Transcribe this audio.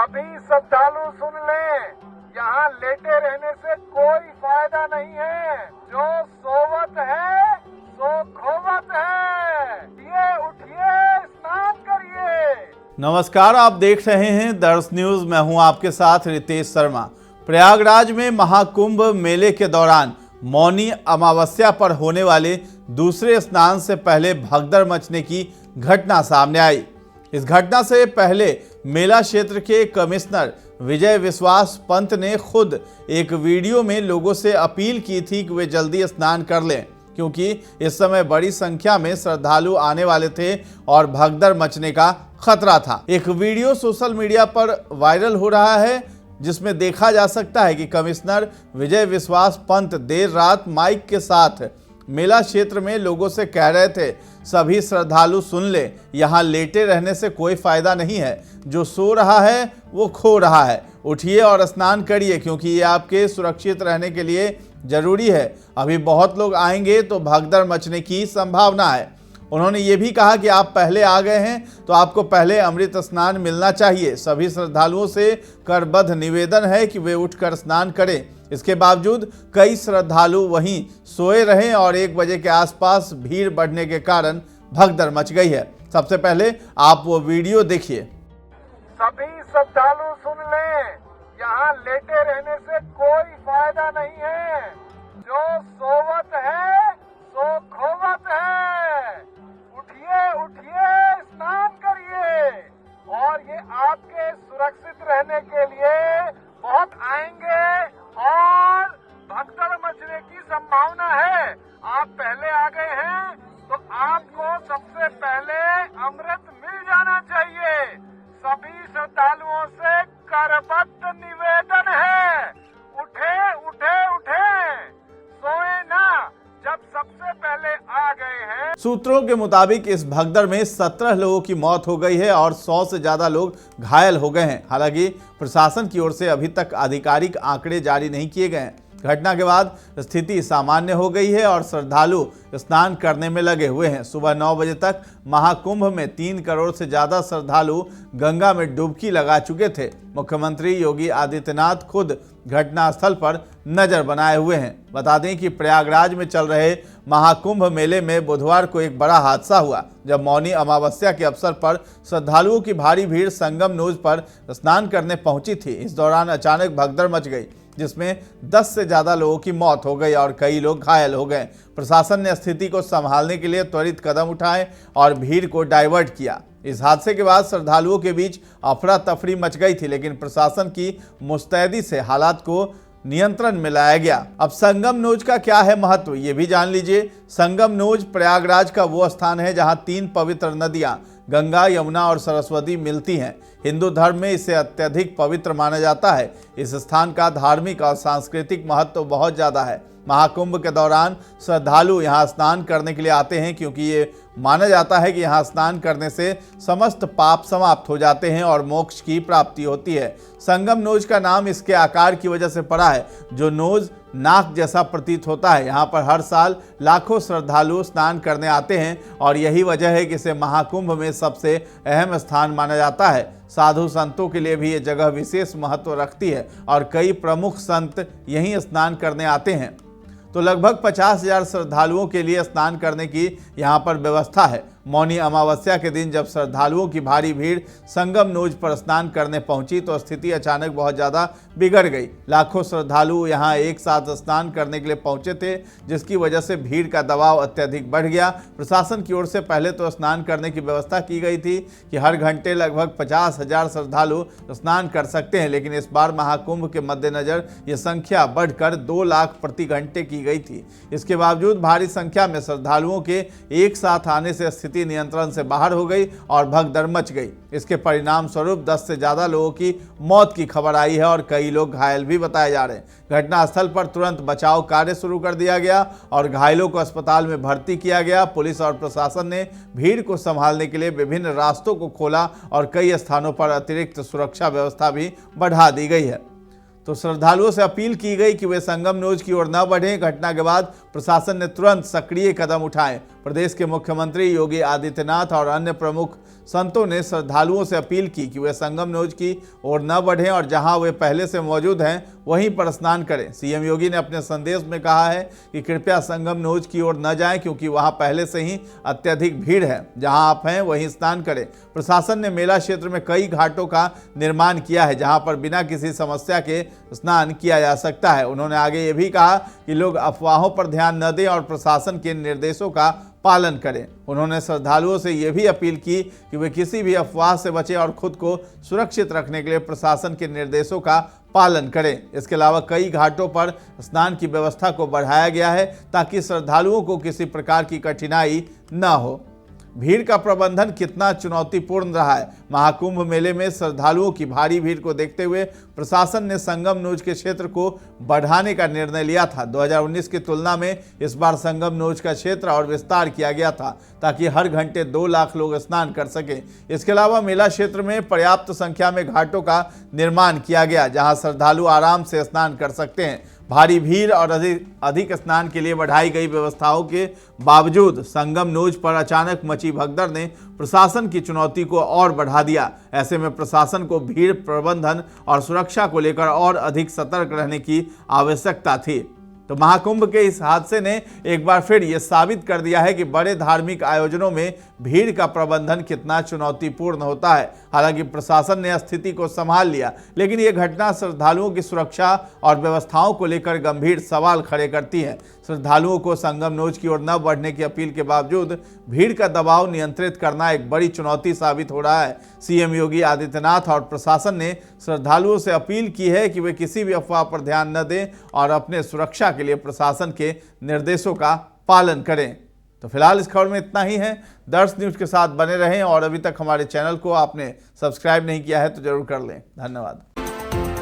सभी श्रद्धालु सुन लें, यहाँ लेटे रहने से कोई फायदा नहीं है। जो सोवत है सो खोवत है। उठिए स्नान करिए। नमस्कार, आप देख रहे हैं दर्श न्यूज। मैं हूं आपके साथ रितेश शर्मा। प्रयागराज में महाकुंभ मेले के दौरान मौनी अमावस्या पर होने वाले दूसरे स्नान से पहले भगदड़ मचने की घटना सामने आई। इस घटना से पहले मेला क्षेत्र के कमिश्नर विजय विश्वास पंत ने खुद एक वीडियो में लोगों से अपील की थी कि वे जल्दी स्नान कर लें, क्योंकि इस समय बड़ी संख्या में श्रद्धालु आने वाले थे और भगदड़ मचने का खतरा था। एक वीडियो सोशल मीडिया पर वायरल हो रहा है, जिसमें देखा जा सकता है कि कमिश्नर विजय विश्वास पंत देर रात माइक के साथ मेला क्षेत्र में लोगों से कह रहे थे, सभी श्रद्धालु सुन ले, यहाँ लेटे रहने से कोई फायदा नहीं है। जो सो रहा है वो खो रहा है। उठिए और स्नान करिए, क्योंकि ये आपके सुरक्षित रहने के लिए जरूरी है। अभी बहुत लोग आएंगे तो भगदड़ मचने की संभावना है। उन्होंने ये भी कहा कि आप पहले आ गए हैं तो आपको पहले अमृत स्नान मिलना चाहिए। सभी श्रद्धालुओं से करबद्ध निवेदन है कि वे उठकर स्नान करें। इसके बावजूद कई श्रद्धालु वहीं सोए रहे और 1 बजे के आसपास भीड़ बढ़ने के कारण भगदड़ मच गई है। सबसे पहले आप वो वीडियो देखिए। सभी श्रद्धालु सुन लें, यहाँ लेटे रहने से कोई फायदा नहीं है। जो सोवत है सो खोवत है। उठिए स्नान करिए। और ये आपके सुरक्षित रहने के लिए बहुत आएंगे और भगदड़ मचने की संभावना है। आप पहले आ गए हैं तो आपको सबसे पहले अमृत मिल जाना चाहिए। सभी श्रद्धालुओं से करबद्ध निवेदन है, उठे सोए ना, जब सबसे पहले आ गए हैं। सूत्रों के मुताबिक इस भगदड़ में 17 लोगों की मौत हो गई है और 100 से ज्यादा लोग घायल हो गए हैं। हालांकि प्रशासन की ओर से अभी तक आधिकारिक आंकड़े जारी नहीं किए गए हैं। घटना के बाद स्थिति सामान्य हो गई है और श्रद्धालु स्नान करने में लगे हुए हैं। सुबह 9 बजे तक महाकुंभ में 3 करोड़ से ज्यादा श्रद्धालु गंगा में डुबकी लगा चुके थे। मुख्यमंत्री योगी आदित्यनाथ खुद घटनास्थल पर नजर बनाए हुए हैं। बता दें कि प्रयागराज में चल रहे महाकुंभ मेले में बुधवार को एक बड़ा हादसा हुआ, जब मौनी अमावस्या के अवसर पर श्रद्धालुओं की भारी भीड़ संगम नोज पर स्नान करने पहुंची थी। इस दौरान अचानक भगदड़ मच गई, जिसमें 10 से ज्यादा लोगों की मौत हो गई और कई लोग घायल हो गए। प्रशासन ने स्थिति को संभालने के लिए त्वरित कदम उठाए और भीड़ को डाइवर्ट किया। इस हादसे के बाद श्रद्धालुओं के बीच अफरा तफरी मच गई थी, लेकिन प्रशासन की मुस्तैदी से हालात को नियंत्रण में लाया गया। अब संगम नोज का क्या है महत्व, ये भी जान लीजिए। संगम नोज प्रयागराज का वो स्थान है जहां 3 पवित्र नदियां गंगा, यमुना और सरस्वती मिलती हैं। हिंदू धर्म में इसे अत्यधिक पवित्र माना जाता है। इस स्थान का धार्मिक और सांस्कृतिक महत्व बहुत ज्यादा है। महाकुंभ के दौरान श्रद्धालु यहाँ स्नान करने के लिए आते हैं, क्योंकि ये माना जाता है कि यहाँ स्नान करने से समस्त पाप समाप्त हो जाते हैं और मोक्ष की प्राप्ति होती है। संगम नोज का नाम इसके आकार की वजह से पड़ा है, जो नोज नाक जैसा प्रतीत होता है। यहाँ पर हर साल लाखों श्रद्धालु स्नान करने आते हैं और यही वजह है कि इसे महाकुंभ में सबसे अहम स्थान माना जाता है। साधु संतों के लिए भी ये जगह विशेष महत्व रखती है और कई प्रमुख संत यहीं स्नान करने आते हैं। तो लगभग 50,000 श्रद्धालुओं के लिए स्नान करने की यहाँ पर व्यवस्था है। मौनी अमावस्या के दिन जब श्रद्धालुओं की भारी भीड़ संगम नोज पर स्नान करने पहुंची तो स्थिति अचानक बहुत ज़्यादा बिगड़ गई। लाखों श्रद्धालु यहां एक साथ स्नान करने के लिए पहुंचे थे, जिसकी वजह से भीड़ का दबाव अत्यधिक बढ़ गया। प्रशासन की ओर से पहले तो स्नान करने की व्यवस्था की गई थी कि हर घंटे लगभग 50,000 श्रद्धालु स्नान कर सकते हैं, लेकिन इस बार महाकुंभ के मद्देनजर ये संख्या बढ़कर 2 लाख प्रति घंटे की गई थी। इसके बावजूद भारी संख्या में श्रद्धालुओं के एक साथ आने से स्थिति नियंत्रण से बाहर हो गई और भगदड़ मच गई। इसके परिणाम स्वरूप 10 से ज्यादा लोगों की मौत की खबर आई है और कई लोग घायल भी बताए जा रहे हैं। घटनास्थल पर तुरंत बचाव कार्य शुरू कर दिया गया और घायलों को अस्पताल में भर्ती किया गया। पुलिस और प्रशासन ने भीड़ को संभालने के लिए विभिन्न रास्तों को खोला और कई स्थानों पर अतिरिक्त सुरक्षा व्यवस्था भी बढ़ा दी गई है। तो श्रद्धालुओं से अपील की गई कि वे संगम नोज की ओर न बढ़ें। घटना के बाद प्रशासन ने तुरंत सक्रिय कदम उठाए। प्रदेश के मुख्यमंत्री योगी आदित्यनाथ और अन्य प्रमुख संतों ने श्रद्धालुओं से अपील की कि वे संगम नोज की ओर न बढ़ें और जहां वे पहले से मौजूद हैं वहीं पर स्नान करें। सीएम योगी ने अपने संदेश में कहा है कि कृपया संगम नोज की ओर न जाएं, क्योंकि वहां पहले से ही अत्यधिक भीड़ है। जहां आप हैं वहीं स्नान करें। प्रशासन ने मेला क्षेत्र में कई घाटों का निर्माण किया है जहां पर बिना किसी समस्या के स्नान किया जा सकता है। उन्होंने आगे ये भी कहा कि लोग अफवाहों पर ध्यान न दें और प्रशासन के निर्देशों का पालन करें। उन्होंने श्रद्धालुओं से यह भी अपील की कि वे किसी भी अफवाह से बचें और खुद को सुरक्षित रखने के लिए प्रशासन के निर्देशों का पालन करें। इसके अलावा कई घाटों पर स्नान की व्यवस्था को बढ़ाया गया है ताकि श्रद्धालुओं को किसी प्रकार की कठिनाई न हो। भीड़ का प्रबंधन कितना चुनौतीपूर्ण रहा है। महाकुंभ मेले में श्रद्धालुओं की भारी भीड़ को देखते हुए प्रशासन ने संगम नोज के क्षेत्र को बढ़ाने का निर्णय लिया था। 2019 की तुलना में इस बार संगम नोज का क्षेत्र और विस्तार किया गया था ताकि हर घंटे 2 लाख लोग स्नान कर सके। इसके अलावा मेला क्षेत्र में पर्याप्त संख्या में घाटों का निर्माण किया गया जहां श्रद्धालु आराम से स्नान कर सकते हैं। भारी भीड़ और अधिक स्नान के लिए बढ़ाई गई व्यवस्थाओं के बावजूद संगम नोज पर अचानक मची भगदड़ ने प्रशासन की चुनौती को और बढ़ा दिया। ऐसे में प्रशासन को भीड़ प्रबंधन और सुरक्षा को लेकर और अधिक सतर्क रहने की आवश्यकता थी। तो महाकुंभ के इस हादसे ने एक बार फिर ये साबित कर दिया है कि बड़े धार्मिक आयोजनों में भीड़ का प्रबंधन कितना चुनौतीपूर्ण होता है। हालांकि प्रशासन ने स्थिति को संभाल लिया, लेकिन ये घटना श्रद्धालुओं की सुरक्षा और व्यवस्थाओं को लेकर गंभीर सवाल खड़े करती है। श्रद्धालुओं को संगम नोज की ओर न बढ़ने की अपील के बावजूद भीड़ का दबाव नियंत्रित करना एक बड़ी चुनौती साबित हो रहा है। सीएम योगी आदित्यनाथ और प्रशासन ने श्रद्धालुओं से अपील की है कि वे किसी भी अफवाह पर ध्यान न दें और अपने सुरक्षा के लिए प्रशासन के निर्देशों का पालन करें। तो फिलहाल इस खबर में इतना ही है। दर्श न्यूज के साथ बने रहें और अभी तक हमारे चैनल को आपने सब्सक्राइब नहीं किया है तो जरूर कर लें। धन्यवाद।